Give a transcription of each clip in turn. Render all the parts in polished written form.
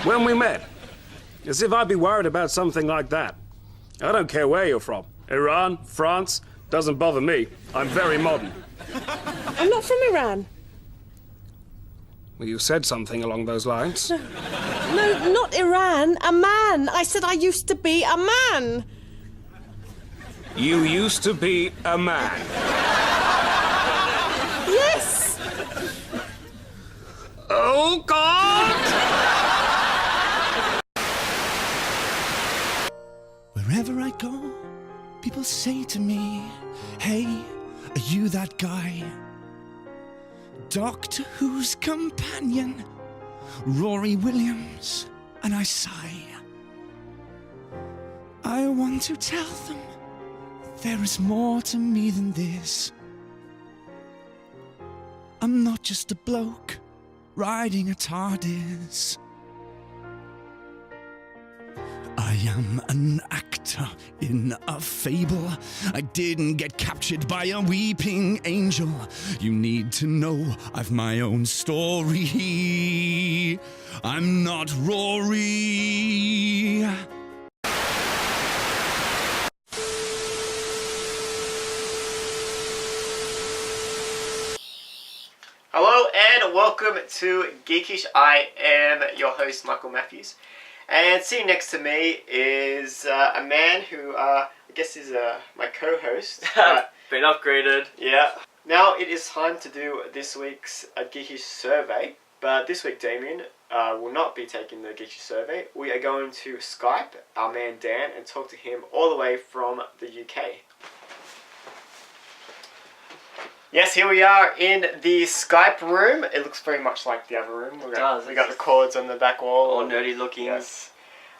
When we met. As if I'd be worried about something like that. I don't care where you're from. Iran, France, doesn't bother me. I'm very modern. I'm not from Iran. Well, you said something along those lines. No, not Iran. A man. I said I used to be a man. You used to be a man. Yes. Oh, God! Wherever I go, people say to me, hey, are you that guy? Doctor Who's companion, Rory Williams, and I sigh. I want to tell them there is more to me than this. I'm not just a bloke riding a TARDIS. I am an actor in a fable. I didn't get captured by a weeping angel. You need to know I've my own story. I'm not Rory. Hello and welcome to Geekish. I am your host Michael Matthews, and sitting next to me is a man who I guess is my co-host. Been upgraded. Yeah. Now it is time to do this week's Geekish survey, but this week Damien will not be taking the Geekish survey. We are going to Skype our man Dan and talk to him all the way from the UK. Yes, here we are in the Skype room. It looks very much like the other room. We got the cords on the back wall. All nerdy looking. Yes.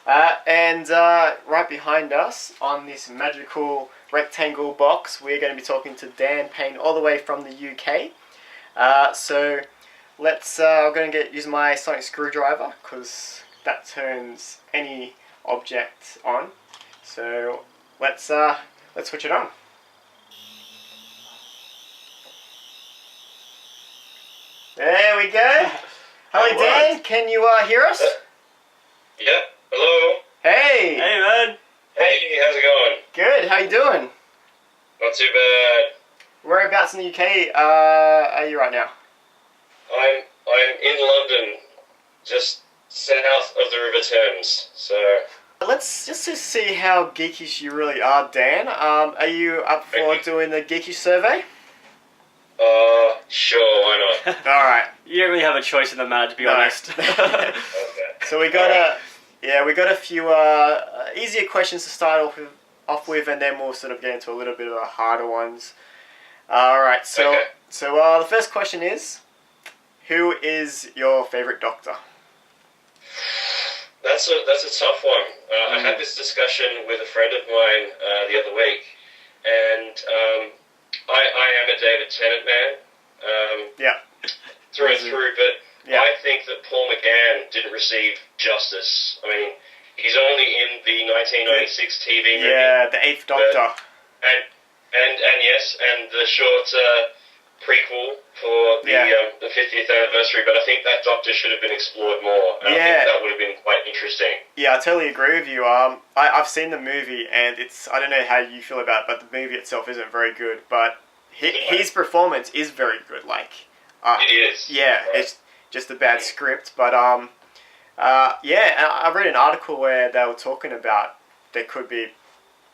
And right behind us, on this magical rectangle box, we're going to be talking to Dan Payne all the way from the UK. So let's. I'm going to use my sonic screwdriver because that turns any object on. So let's switch it on. There we go. Hello, Dan. Can you hear us? Yeah. Hello. Hey. Hey, man. Hey, how's it going? Good. How you doing? Not too bad. Whereabouts in the UK are you right now? I'm in London, just south of the River Thames. So. Let's just to see how geekish you really are, Dan. Are you up for doing the geekish survey? Sure, why not? All right. You don't really have a choice in the matter, to be honest. Okay. So we got a few easier questions to start off with, and then we'll sort of get into a little bit of the harder ones. All right. So the first question is, who is your favorite Doctor? That's a tough one. I had this discussion with a friend of mine the other week, and I am a David Tennant man. Through and through, but I think that Paul McGann didn't receive justice. I mean, he's only in the 1996 TV movie. Yeah, the Eighth Doctor. And yes, and the short prequel for the 50th anniversary. But I think that Doctor should have been explored more. I think that would have been quite interesting. Yeah, I totally agree with you. I've seen the movie, and I don't know how you feel about it, but the movie itself isn't very good. But his performance is very good. It is. Yeah, right. It's just a bad script. But I read an article where they were talking about there could be.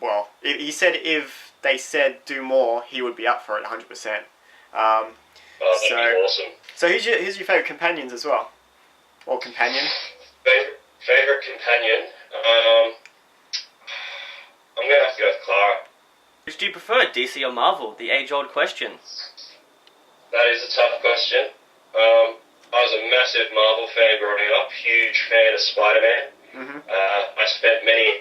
Well, he said if they said do more, he would be up for it 100%. That'd be awesome. So who's your favourite companions as well? Or companion? Favorite companion? I'm going to have to go with Clara. Which do you prefer, DC or Marvel? The age-old question. That is a tough question. I was a massive Marvel fan growing up, huge fan of Spider-Man. Mm-hmm. I spent many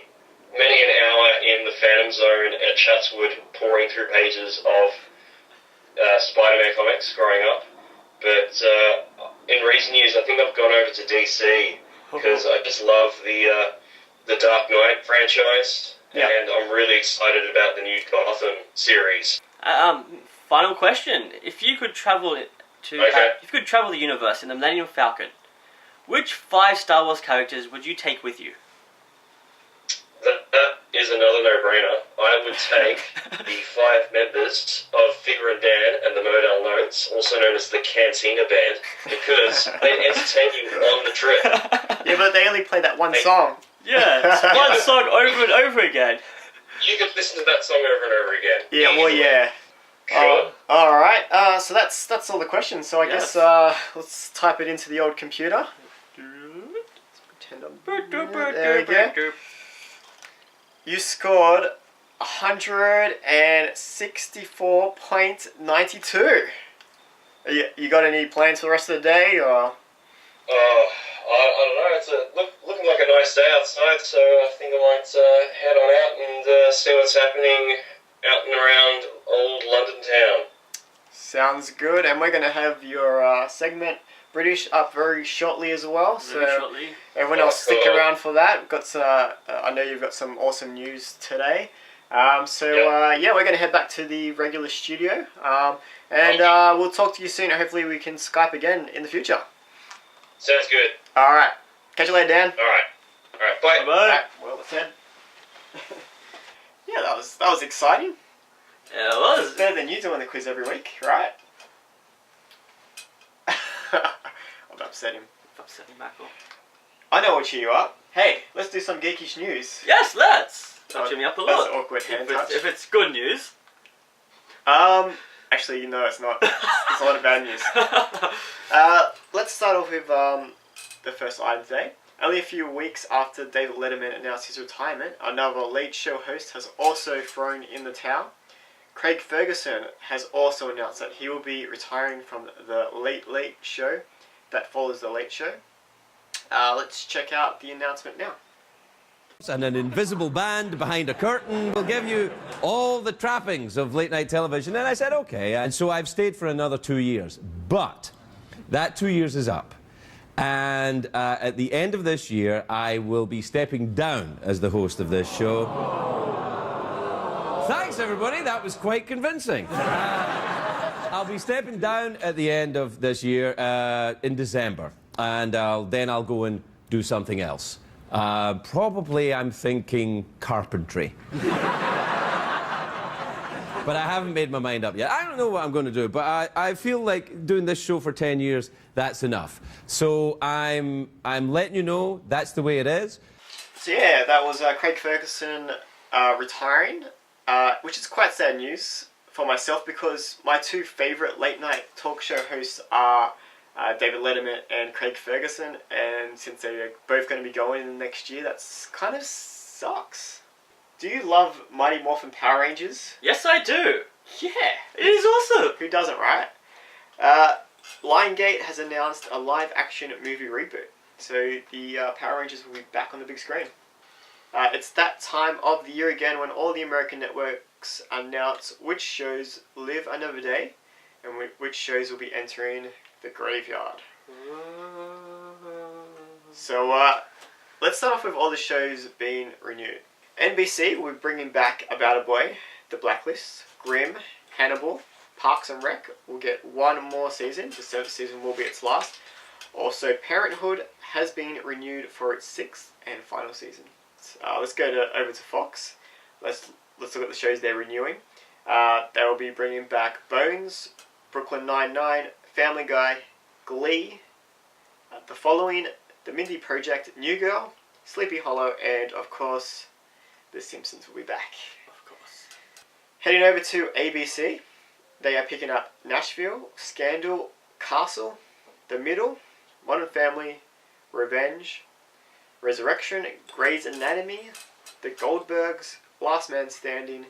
an hour in the Phantom Zone at Chatswood pouring through pages of Spider-Man comics growing up. But in recent years, I think I've gone over to DC because I just love the Dark Knight franchise, and I'm really excited about the new Gotham series. Final question: if you could travel the universe in the Millennium Falcon, Which 5 Star Wars characters would you take with you? That is another no-brainer. I would take the 5 members of Figure and Dan and the Modal Notes, also known as the Cantina Band, because they entertain you on the trip. Yeah, but they only play that one song. Yeah, it's one song over and over again. You could listen to that song over and over again. Yeah, well, yeah. Sure. Alright, so that's all the questions. So I guess let's type it into the old computer. Let's pretend I'm... There we go. You scored 164.92. You got any plans for the rest of the day, or? I don't know. It's looking like a nice day outside, so I think I might head on out and see what's happening out and around old London town. Sounds good, and we're going to have your segment British up very shortly as well. Shortly. Everyone else stick around for that. We've got I know you've got some awesome news today. We're going to head back to the regular studio, and we'll talk to you soon. Hopefully we can Skype again in the future. Sounds good. All right. Catch you later, Dan. All right, bye. Bye. All right, well, let's head. Yeah, that was exciting. Yeah, it was. It's better than you doing the quiz every week, right? I'll upset him. Upsetting Michael. I know what cheer you up. Hey, let's do some geekish news. Yes, let's. That'll cheer me up a That's lot. an awkward hand touch. If it's good news. Actually, no, it's not. It's a lot of bad news. Let's start off with the first item today. Only a few weeks after David Letterman announced his retirement, another Late Show host has also thrown in the towel. Craig Ferguson has also announced that he will be retiring from the Late Late Show that follows the Late Show. Let's check out the announcement now. And an invisible band behind a curtain will give you all the trappings of late night television. And I said, okay. And so I've stayed for another 2 years. But that 2 years is up. And at the end of this year, I will be stepping down as the host of this show. Thanks, everybody. That was quite convincing. I'll be stepping down at the end of this year in December. And then I'll go and do something else. Probably I'm thinking carpentry. But I haven't made my mind up yet. I don't know what I'm going to do, but I feel like doing this show for 10 years, that's enough. So I'm letting you know that's the way it is. So yeah, that was Craig Ferguson retiring, which is quite sad news for myself because my two favourite late night talk show hosts are David Letterman and Craig Ferguson, and since they're both going to be going in the next year, that's kind of sucks. Do you love Mighty Morphin Power Rangers? Yes, I do. Yeah. It is awesome. Who doesn't, right? Lionsgate has announced a live-action movie reboot, so the Power Rangers will be back on the big screen. It's that time of the year again when all the American networks announce which shows live another day and which shows will be entering the graveyard. So let's start off with all the shows being renewed. NBC will be bringing back About a Boy, The Blacklist, Grimm, Hannibal, Parks and Rec will get one more season. The 7th season will be its last. Also, Parenthood has been renewed for its 6th and final season. Let's go over to Fox. Let's look at the shows they're renewing. They will be bringing back Bones, Brooklyn Nine-Nine, Family Guy, Glee, The Following, The Mindy Project, New Girl, Sleepy Hollow, and of course, The Simpsons will be back. Of course. Heading over to ABC, they are picking up Nashville, Scandal, Castle, The Middle, Modern Family, Revenge, Resurrection, Grey's Anatomy, The Goldbergs, Last Man Standing,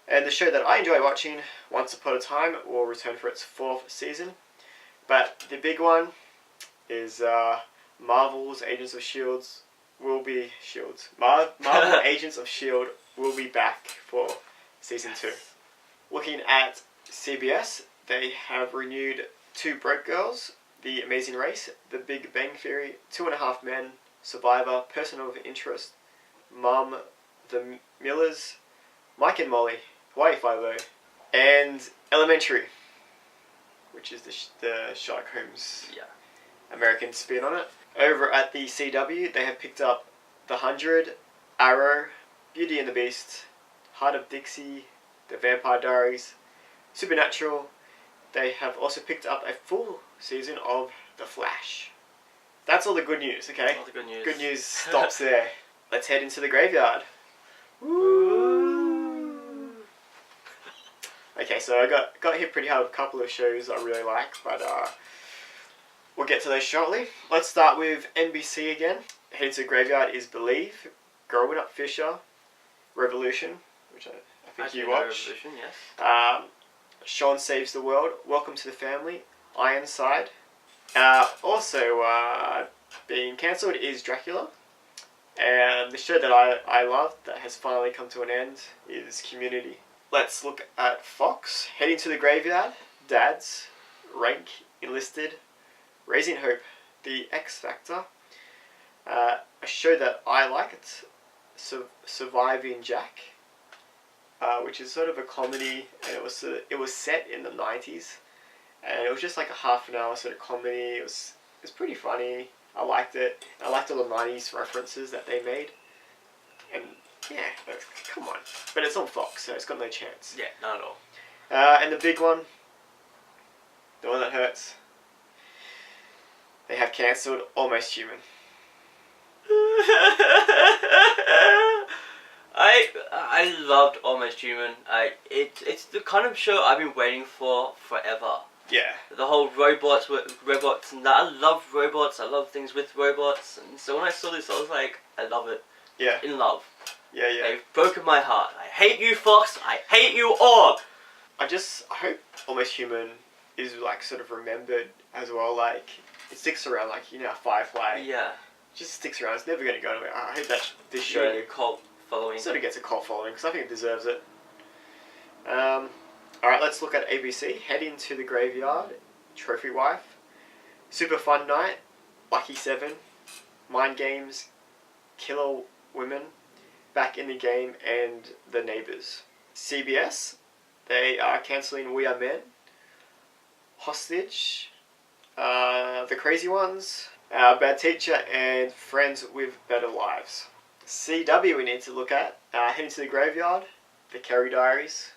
and the show that I enjoy watching, Once Upon a Time, will return for its 4th season. But the big one is Marvel's Agents of S.H.I.E.L.D. will be Marvel Agents of S.H.I.E.L.D. will be back for season 2. Looking at CBS, they have renewed Two Broke Girls, The Amazing Race, The Big Bang Theory, 2.5 Men, Survivor, Person of Interest, Mum, The Millers, Mike and Molly, Hawaii Five-O, and Elementary, which is the Sherlock Holmes American spin on it. Over at the CW, they have picked up The 100, Arrow, Beauty and the Beast, Heart of Dixie, The Vampire Diaries, Supernatural. They have also picked up a full season of The Flash. That's all the good news, okay? All the good news. Good news stops there. Let's head into the graveyard. Okay, so I got hit pretty hard with a couple of shows I really like, but we'll get to those shortly. Let's start with NBC again. Heading to the graveyard is Believe, Growing Up Fisher, Revolution, which I think you watch. Revolution, yes. Sean Saves the World, Welcome to the Family, Ironside. Also being cancelled is Dracula. And the show that I love that has finally come to an end is Community. Let's look at Fox. Heading to the Graveyard, Dads, Rank, Enlisted, Raising Hope, The X Factor. A show that I like, it's Surviving Jack, which is sort of a comedy, and it was set in the 90s, and it was just like a half an hour sort of comedy. It was pretty funny. I liked it. I liked all the 90s references that they made, and yeah, come on. But it's on Fox, so it's got no chance. Yeah, not at all. And the big one, the one that hurts, they have cancelled Almost Human. I loved Almost Human. It's the kind of show I've been waiting for forever. Yeah. The whole robots and that. I love robots. I love things with robots. And so when I saw this, I was like, I love it. Yeah. In love. Yeah. They've broken my heart. I hate you, Fox. I hate you all. I hope Almost Human is like sort of remembered as well. Like it sticks around. Like Firefly. Yeah. Just sticks around. It's never going to go anywhere. I hope that this show Yeah, cult following. sort of gets a cult following because I think it deserves it. Alright, let's look at ABC. Heading to the Graveyard, Trophy Wife, Super Fun Night, Lucky 7, Mind Games, Killer Women, Back in the Game, and The Neighbours. CBS, they are cancelling We Are Men, Hostage, The Crazy Ones, Bad Teacher, and Friends with Better Lives. CW we need to look at. Heading to the Graveyard, The Carrie Diaries,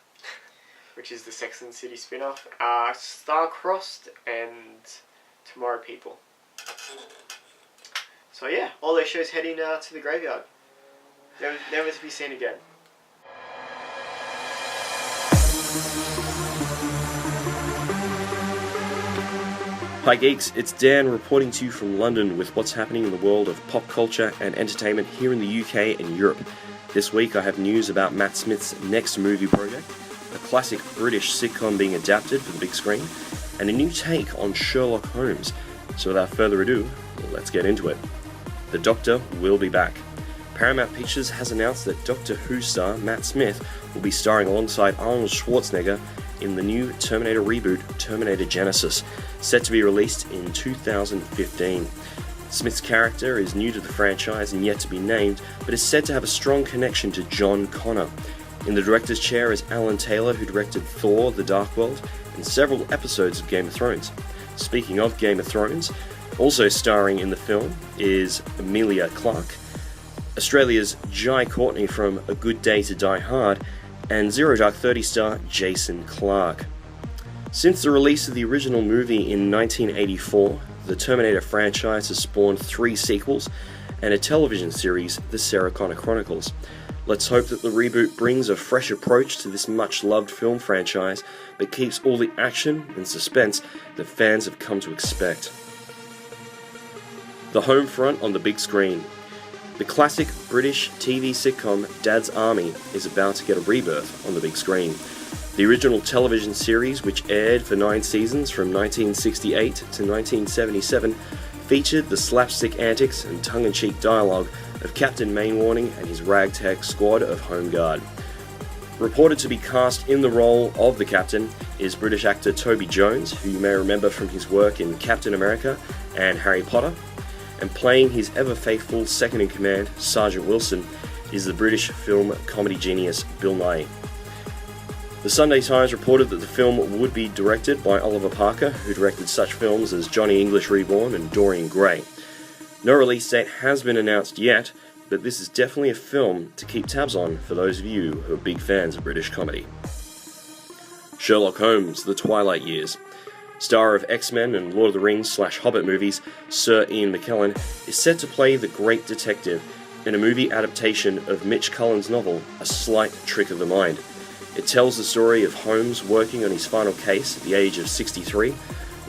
which is the Sex and the City spin-off, Star-Crossed, and Tomorrow People. So yeah, all those shows heading to the graveyard. Never to be seen again. Hi geeks, it's Dan reporting to you from London with what's happening in the world of pop culture and entertainment here in the UK and Europe. This week I have news about Matt Smith's next movie project, a classic British sitcom being adapted for the big screen, and a new take on Sherlock Holmes. So without further ado, let's get into it. The Doctor will be back. Paramount Pictures has announced that Doctor Who star Matt Smith will be starring alongside Arnold Schwarzenegger in the new Terminator reboot, Terminator Genisys, set to be released in 2015. Smith's character is new to the franchise and yet to be named, but is said to have a strong connection to John Connor. In the director's chair is Alan Taylor, who directed Thor: The Dark World and several episodes of Game of Thrones. Speaking of Game of Thrones, also starring in the film is Emilia Clarke, Australia's Jai Courtney from A Good Day to Die Hard, and Zero Dark 30 star Jason Clarke. Since the release of the original movie in 1984, the Terminator franchise has spawned 3 sequels and a television series, The Sarah Connor Chronicles. Let's hope that the reboot brings a fresh approach to this much-loved film franchise, but keeps all the action and suspense that fans have come to expect. The home front on the big screen. The classic British TV sitcom Dad's Army is about to get a rebirth on the big screen. The original television series, which aired for 9 seasons from 1968 to 1977, featured the slapstick antics and tongue-in-cheek dialogue of Captain Mainwarning and his ragtag squad of Home Guard. Reported to be cast in the role of the Captain is British actor Toby Jones, who you may remember from his work in Captain America and Harry Potter. And playing his ever-faithful second-in-command, Sergeant Wilson, is the British film comedy genius Bill Nighy. The Sunday Times reported that the film would be directed by Oliver Parker, who directed such films as Johnny English Reborn and Dorian Gray. No release date has been announced yet, but this is definitely a film to keep tabs on for those of you who are big fans of British comedy. Sherlock Holmes, The Twilight Years. Star of X-Men and Lord of the Rings / Hobbit movies, Sir Ian McKellen is set to play the great detective in a movie adaptation of Mitch Cullen's novel, A Slight Trick of the Mind. It tells the story of Holmes working on his final case at the age of 63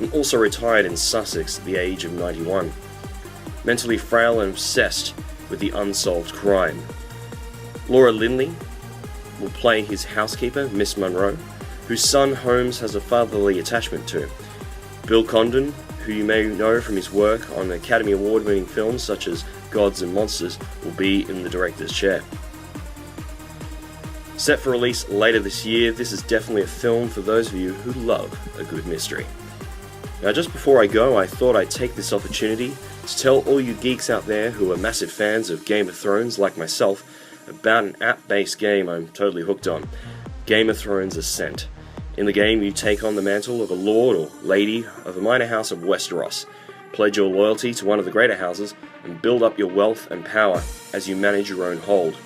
and also retired in Sussex at the age of 91. Mentally frail and obsessed with the unsolved crime. Laura Linney will play his housekeeper, Miss Monroe, whose son Holmes has a fatherly attachment to. Bill Condon, who you may know from his work on Academy Award-winning films such as Gods and Monsters, will be in the director's chair. Set for release later this year, this is definitely a film for those of you who love a good mystery. Now, just before I go, I thought I'd take this opportunity to tell all you geeks out there who are massive fans of Game of Thrones like myself about an app-based game I'm totally hooked on, Game of Thrones Ascent. In the game, you take on the mantle of a lord or lady of a minor house of Westeros, pledge your loyalty to one of the greater houses, and build up your wealth and power as you manage your own hold.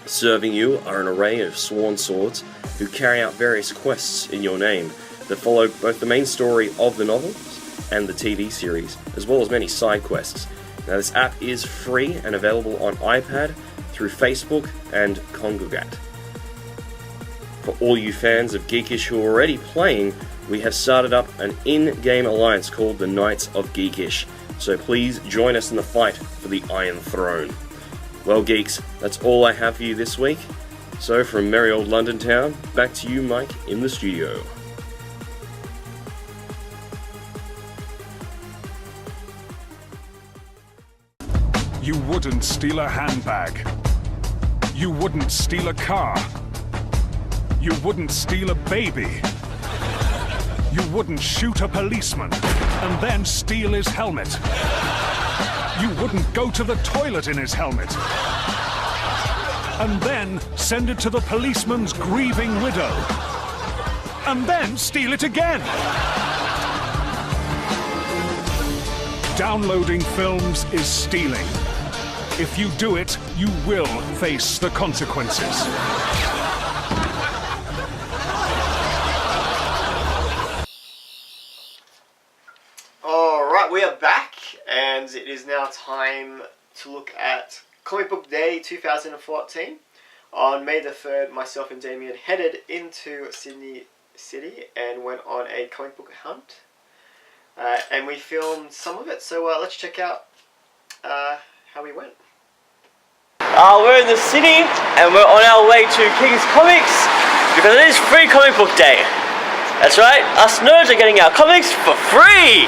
Serving you are an array of sworn swords who carry out various quests in your name that follow both the main story of the novels and the TV series, as well as many side quests. Now, this app is free and available on iPad through Facebook and Kongregate. For all you fans of Geekish who are already playing, we have started up an in-game alliance called the Knights of Geekish, so please join us in the fight for the Iron Throne. Well, geeks, that's all I have for you this week. So from merry old London town, back to you, Mike, in the studio. You wouldn't steal a handbag. You wouldn't steal a car. You wouldn't steal a baby. You wouldn't shoot a policeman and then steal his helmet. You wouldn't go to the toilet in his helmet and then send it to the policeman's grieving widow and then steal it again. Downloading films is stealing. If you do it, you will face the consequences. Alright, we are back, and it is now time to look at Comic Book Day 2014. On May the 3rd, myself and Damien headed into Sydney City and went on a comic book hunt. And we filmed some of it, so let's check out how we went. We're in the city and we're on our way to King's Comics because it is Free Comic Book Day. That's right, us nerds are getting our comics for free!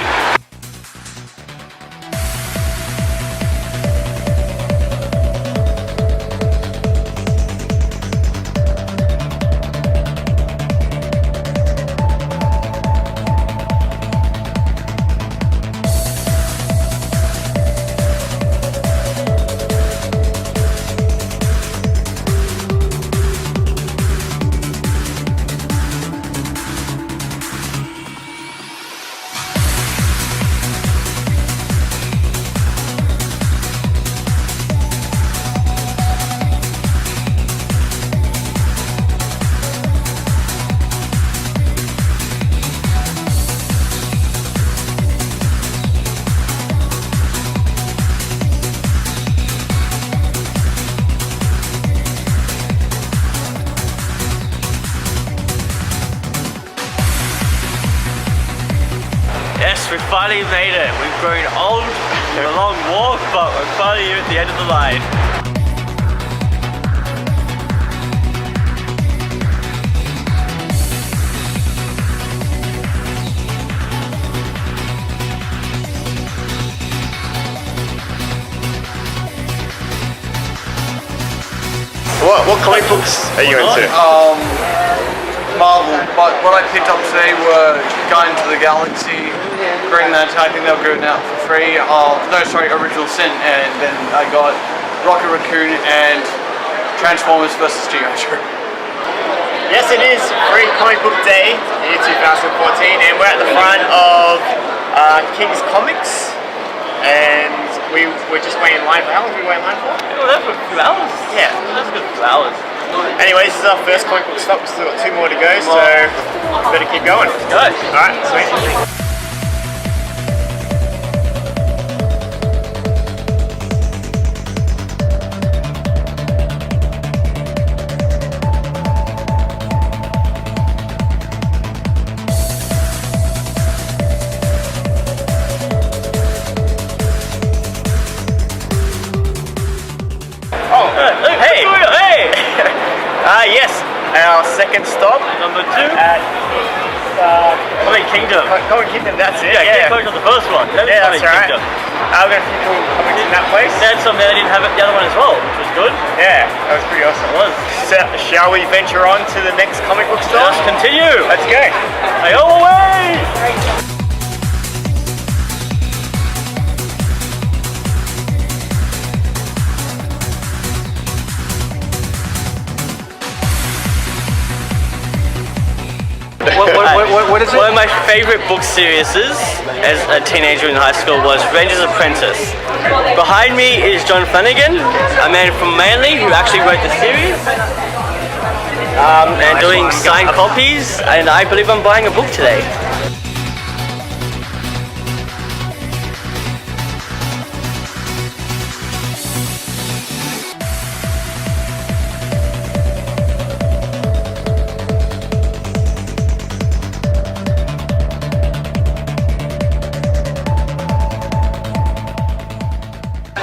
We finally made it. We've grown old, a long walk, but we're finally here at the end of the line. What comic books are you into? Marvel, but what I picked up today were Guardians of the Galaxy, Green Lantern. I think they were going out for free. Original Sin, and then I got Rocket Raccoon and Transformers vs. G.I. Joe. Yes, Yes, it is Free Comic Book Day, year 2014, and we're at the front of King's Comics, and we're just waiting in line for, how long have we waited in line for? Oh, that's for a few hours. Yeah. That's a good few hours. Anyway, this is our first comic book stop, we've still got 2 more to go, so better keep going. Go. Alright, sweet. Yes, our second stop. Number 2. At Comic Kingdom. Comic Kingdom, that's it. Yeah, Comic Kingdom, the first one. Yeah, that's Comic right. Kingdom. We're going to see cool comics in that place. They had some there, they didn't have it, the other one as well, which was good. Yeah, that was pretty awesome. It was. So, shall we venture on to the next comic book store? Let's continue. Let's go. Hey, all away! What is it? One of my favourite book series as a teenager in high school was Ranger's Apprentice. Behind me is John Flanagan, a man from Manly who actually wrote the series, and doing signed copies, and I believe I'm buying a book today.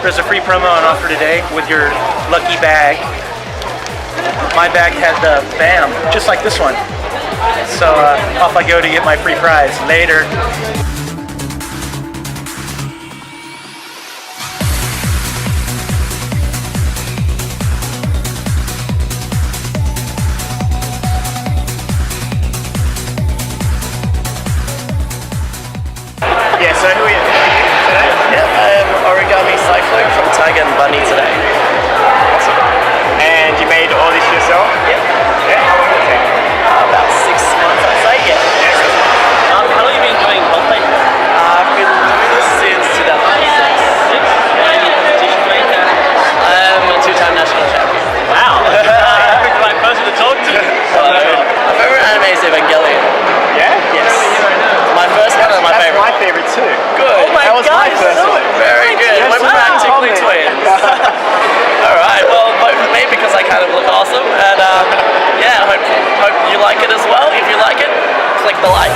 There's a free promo on offer today with your lucky bag. My bag had the BAM, just like this one. So off I go to get my free prize. Later. Yeah, so who are you today? Yeah, I am Origami Cyclone from Tiger and Bunny today. Awesome. And you made all this yourself? Yeah. Yeah, how long did it take? About 6 months, I'd say, yeah. How long have you been doing cosplay? I've been doing this since 2006. Any competition maker? I'm a 2-time national champion. Wow. That's the right person to talk to. My favorite anime is Evangelion. Yeah? Yes. My first one and my favorite. That's my favorite too. Good. Oh my That was God, my first one. Very good. Yes, We're wow. practically twins. Alright, well, vote for me because I kind of look awesome. And yeah, hope you like it as well. If you like it, click the like.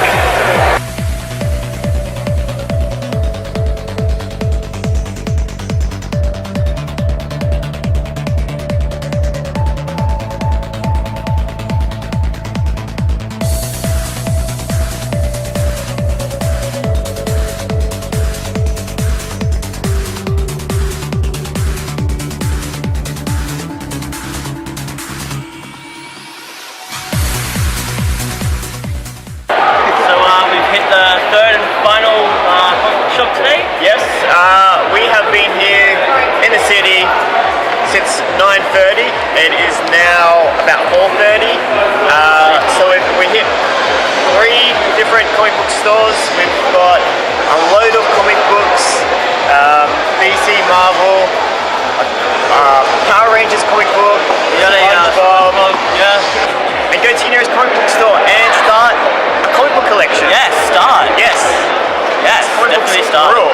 So we've hit the third and final shop today. Yes, we have been here in the city since 9:30. It is now about 4:30. So we hit 3 different comic book stores. We've got a load of comic books, DC, Marvel, Power Rangers comic book, SpongeBob. Yeah. And go to your nearest comic book store and start a comic book collection. Yes, start. Yes. Yes, Comic books definitely start. rule.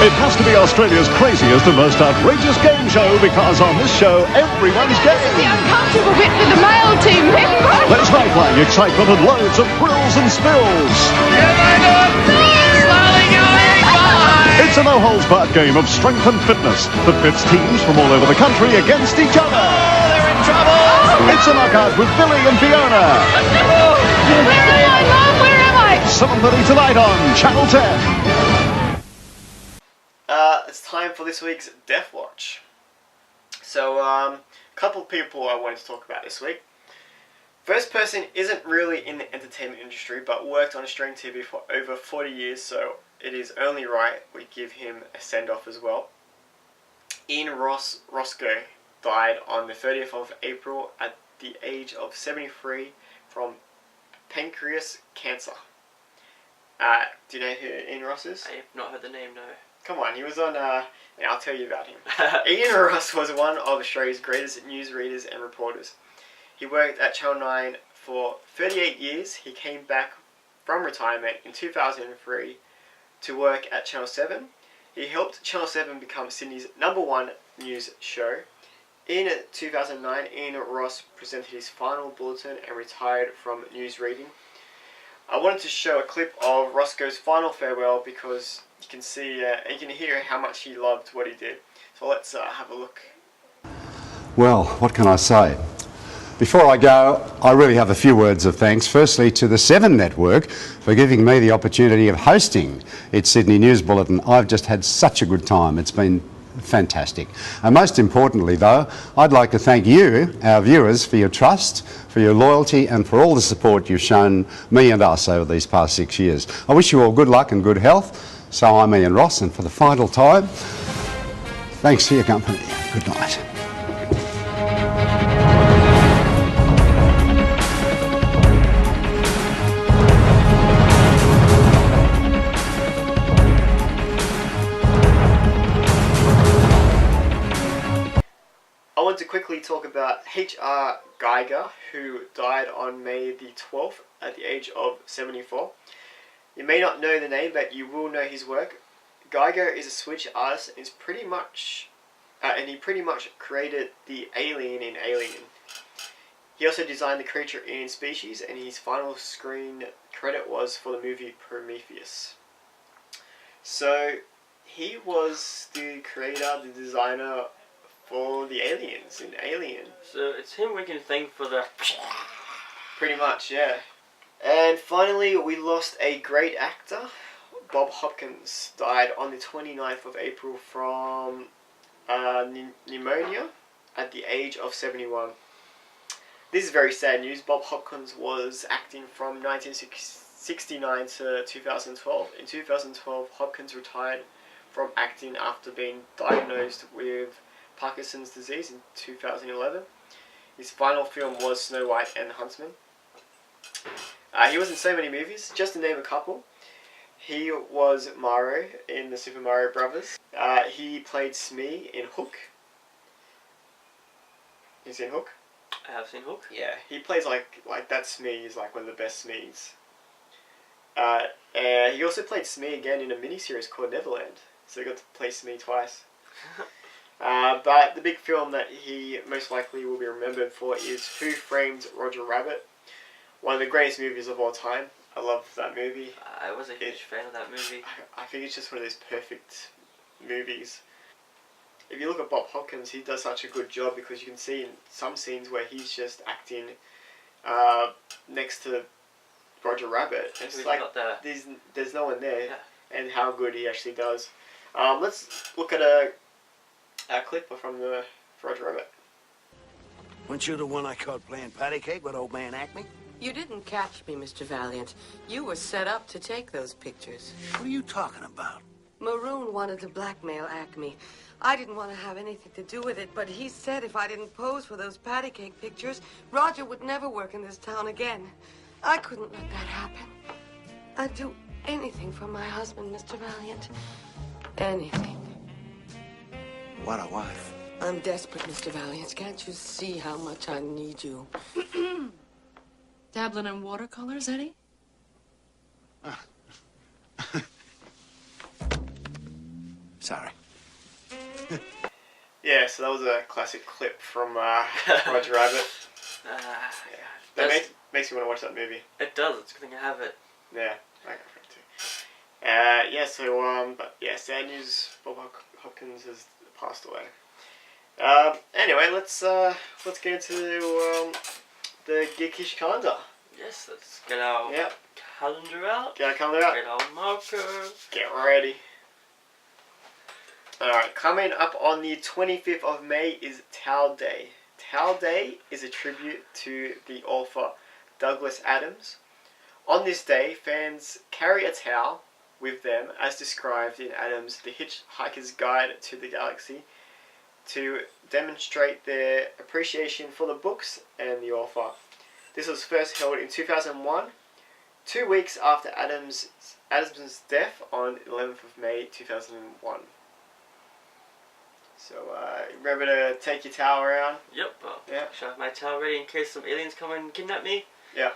It has to be Australia's craziest and most outrageous game show because on this show, everyone's game. The uncomfortable bit for the male team member. There's night-flying excitement and loads of thrills and spills. It's a no-holds-barred game of strength and fitness that pits teams from all over the country against each other. Oh, they're in trouble. It's a knockout with Billy and Fiona. Where am I, Mum? Where am I? 7:30 tonight on Channel 10. It's time for this week's Death Watch. So, a couple of people I wanted to talk about this week. First person isn't really in the entertainment industry, but worked on Australian TV for over 40 years, so it is only right we give him a send-off as well. Ian Ross Roscoe died on the 30th of April at the age of 73 from pancreas cancer. Do you know who Ian Ross is? I have not heard the name, no. Come on, he was on, yeah, I'll tell you about him. Ian Ross was one of Australia's greatest newsreaders and reporters. He worked at Channel 9 for 38 years. He came back from retirement in 2003 to work at Channel 7. He helped Channel 7 become Sydney's #1 news show. In 2009, Ian Ross presented his final bulletin and retired from news reading. I wanted to show a clip of Roscoe's final farewell because you can see and you can hear how much he loved what he did. So let's have a look. Well, what can I say? Before I go, I really have a few words of thanks. Firstly, to the 7 Network for giving me the opportunity of hosting its Sydney News Bulletin. I've just had such a good time. It's been fantastic. And most importantly, though, I'd like to thank you, our viewers, for your trust, for your loyalty, and for all the support you've shown me and us over these past 6 years. I wish you all good luck and good health. So I'm Ian Ross, and for the final time, thanks for your company. Good night. I want to quickly talk about H.R. Geiger, who died on May the 12th at the age of 74. You may not know the name, but you will know his work. Geiger is a Swedish artist and he pretty much created the alien in Alien. He also designed the creature in Species, and his final screen credit was for the movie Prometheus. So he was the creator, the designer for the aliens in Alien. So it's him we can thank for the... Pretty much, yeah. And finally, we lost a great actor. Bob Hopkins died on the 29th of April from pneumonia at the age of 71. This is very sad news. Bob Hopkins was acting from 1969 to 2012. In 2012, Hopkins retired from acting after being diagnosed with Parkinson's disease in 2011. His final film was Snow White and the Huntsman. He was in so many movies, just to name a couple. He was Mario in the Super Mario Brothers. He played Smee in Hook. You seen Hook? I have seen Hook. Yeah, he plays like that Smee is like one of the best Smees. And he also played Smee again in a miniseries called Neverland. So he got to play Smee twice. But the big film that he most likely will be remembered for is Who Framed Roger Rabbit? One of the greatest movies of all time. I love that movie. I was a huge fan of that movie. I think it's just one of those perfect movies. If you look at Bob Hopkins, he does such a good job because you can see in some scenes where he's just acting next to Roger Rabbit. It's like there's no one there, and how good he actually does. Let's look at a clip from the Roger Rabbit. Weren't you the one I caught playing patty cake with old man Acme? You didn't catch me, Mr. Valiant. You were set up to take those pictures. What are you talking about? Maroon wanted to blackmail Acme. I didn't want to have anything to do with it, but he said if I didn't pose for those patty cake pictures, Roger would never work in this town again. I couldn't let that happen. I'd do anything for my husband, Mr. Valiant. Anything. What a wife. I'm desperate, Mr. Valiant. Can't you see how much I need you? Dabbling in watercolors, Eddie? Sorry. Yeah, so that was a classic clip from Roger Rabbit. That makes me want to watch that movie. It does. It's a good thing I have it. Yeah, I got it too. Yeah, so but yeah, sad news. Bob Hopkins has passed away. Anyway, let's get into the Geekish calendar. Yes, let's get our calendar out. Get our calendar out. Get our marker. Get ready. Alright, coming up on the 25th of May is Towel Day. Towel Day is a tribute to the author Douglas Adams. On this day, fans carry a towel with them as described in Adams' The Hitchhiker's Guide to the Galaxy. to demonstrate their appreciation for the books and the author. This was first held in 2001, 2 weeks after Adams' death on 11th of May 2001. So remember to take your towel around. Yep. Yeah. Should I have my towel ready in case some aliens come and kidnap me? Yeah.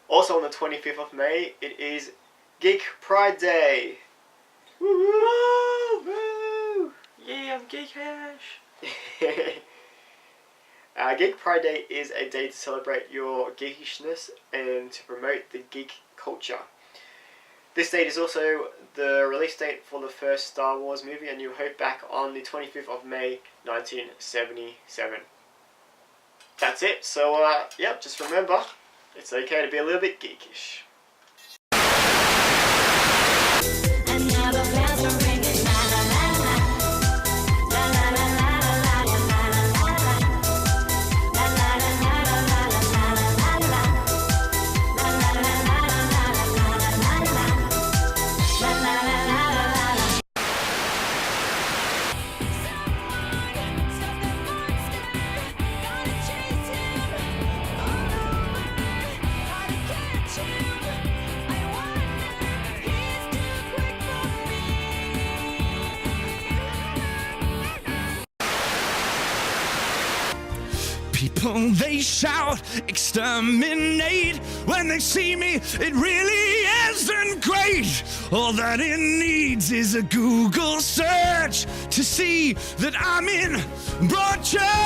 Also on the 25th of May, it is Geek Pride Day. Woo! Yeah, I'm geekish. Geek Pride Day is a day to celebrate your geekishness and to promote the geek culture. This date is also the release date for the first Star Wars movie, A New Hope, back on the 25th of May 1977. That's it. So, yeah, just remember, it's okay to be a little bit geekish. People, they shout, exterminate. When they see me, it really isn't great. All that it needs is a Google search to see that I'm in Broadchurch.